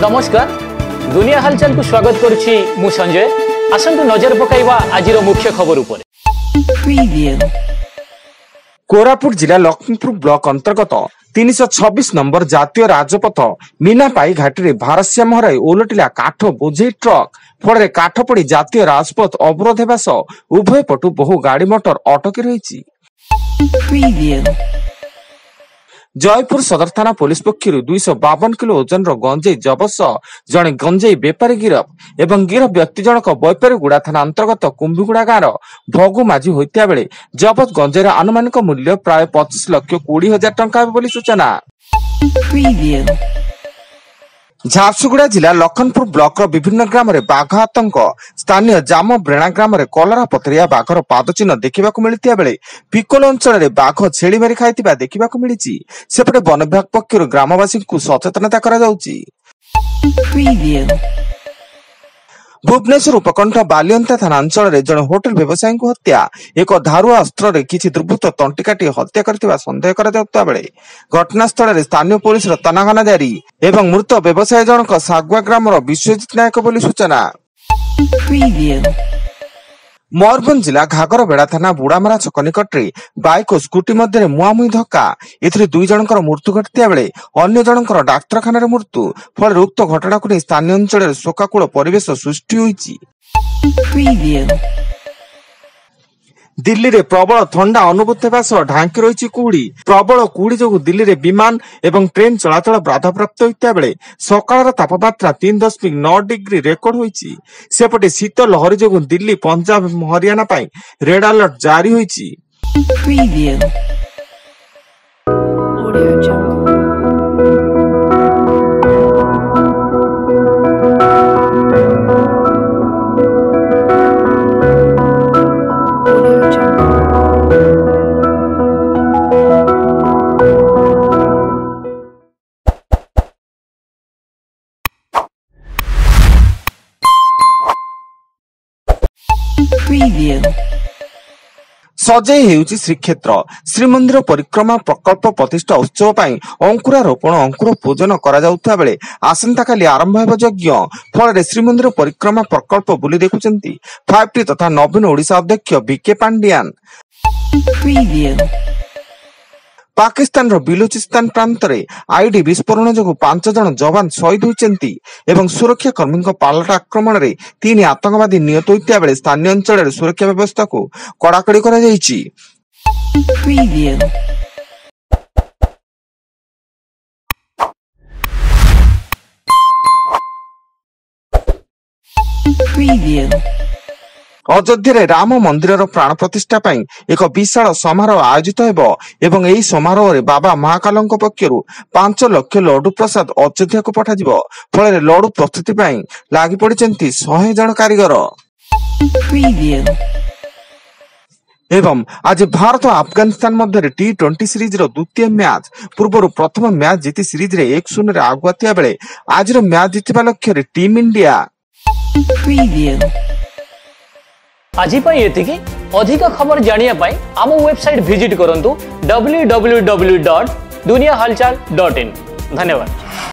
नमस्कार दुनिया हालचाल को स्वागत करुछि मु संजय। आसंतु नजर पकाइबा आजिर मुख्य खबर उपरे। कोरापुट जिला लक्ष्मीपुर ब्लॉक अंतर्गत 326 नंबर जातीय राजपथ मीनापाई घाटी रे भारसाम्य हराई ओलटिला काठ बोझेई ट्रक फल काठ पड़ी जातीय राजपथ अवरोध हेबा सह उभय पटु बहु गाड़ी मोटर अटकी रही। जयपुर सदर थाना पुलिस पक्षर 252 किलो ओजन गंजेई जबत सह जड़े गंजेई बेपारी गिरफ एवं गिरफ व्यक्ति जनक बैपारीगुड़ा थाना अंतर्गत कुंभीगुड़ा गाँव भगु माझी होता बेले जबत गंजेईर आनुमानिक मूल्य प्राय 25,20,000 टंका बोली सूचना। झारसुगुड़ा जिला लखनपुर ब्लॉक विभिन्न ग्राम में बाघ आतंक स्थानीय जाम ब्रेणा ग्राम में कलरा पतरिया बाघर पादचिन्ह देखा मिलता बेले पिकोल अंचल में बाघ छेली मारी खाई देखा मिली। सेपटे वन विभाग पक्षर ग्रामवासी को सचेतनता करा। भुवनेश्वर उपकंठ बालियंता थाना अंचल में जड़े होटेल व्यवसायी को हत्या एक धारुआ अस्त्र किसी दुर्बृत्त तंटी काटी हत्या करथिबा संदेह करा बेले घटनास्थल में स्थानीय पुलिस तनाघना जारी एवं मृत व्यवसायी जनक सागुआ ग्राम विश्वजित नायक बोली सूचना। मयूरभंज जिला घागरबेड़ा थाना बुड़ामरा छक निकट बाइक और स्कूटी मध्य मुहांमुही धक्का एथिरे 2 जनकर मृत्यु घटिता बेले अन्य जनकर डाक्तरखाना मृत्यु फल उक्त घटना को स्थानीय अंचल में शोकाकूल परिवेश सृष्टि होइछि। दिल्ली रे प्रबल ठंडा अनुभूत होगा सह ढांकी रही कुहुड़ी प्रबल कुहुड़ी जो दिल्ली रे विमान एवं ट्रेन चलाचल बाधाप्राप्त होता बेले सकाळ तापमात्रा 3.9 डिग्री रेकर्ड होइछि। सेपटे शीत लहरी जो दिल्ली पंजाब हरियाणा पाई रेड अलर्ट जारी होइछि। सजई हेउची श्रीक्षेत्र श्रीमंदिर परिक्रमा प्रकल्प प्रतिष्ठा उत्सव पाई अंकुरारोपण अंकुर पूजन करा जाउथा बेले आसंता काली आरंभ हेबो यज्ञ फल श्रीमंदिर परिक्रमा प्रकल्प बुली देखुचंती 5T तथा नवीन ओडिशा अध्यक्ष बीके पांडियान। पाकिस्तान रो बिलुचिस्तान प्रांत रे आईडी विस्फोरण जो 5 जन जवान शहीद होइचंती एवं सुरक्षा कर्मी पालट आक्रमण रे 3 आतंकवादी निहत होइता बेले स्थानीय अंचल सुरक्षा व्यवस्था को कड़ाकड़ी करा जायछि। अयोध्या राम मंदिर प्राण प्रतिष्ठा पाई एक विशाल समारोह आयोजित हेबो एवं एही समारोह रे बाबा महाकालंक पक्षरु 5 लाख लड्डू प्रसाद अयोध्या को पठाजिबो फल लड्डू प्रस्तुति पाई लागि पड़िचंती 100 जन कारीगर। एवं आज भारत और अफगानिस्तान मध्य T20 सीरीज रो द्वितीय मैच पूर्व प्रथम मैच जीति सीरीज रे 1-0 आगुआ थिया बेले आज मैच जीतबा लक्ष्य रे टीम इंडिया। आज अधिक खबर जानिया पाई आम वेबसाइट विजिट करंतु www.duniyahalchal.in। धन्यवाद।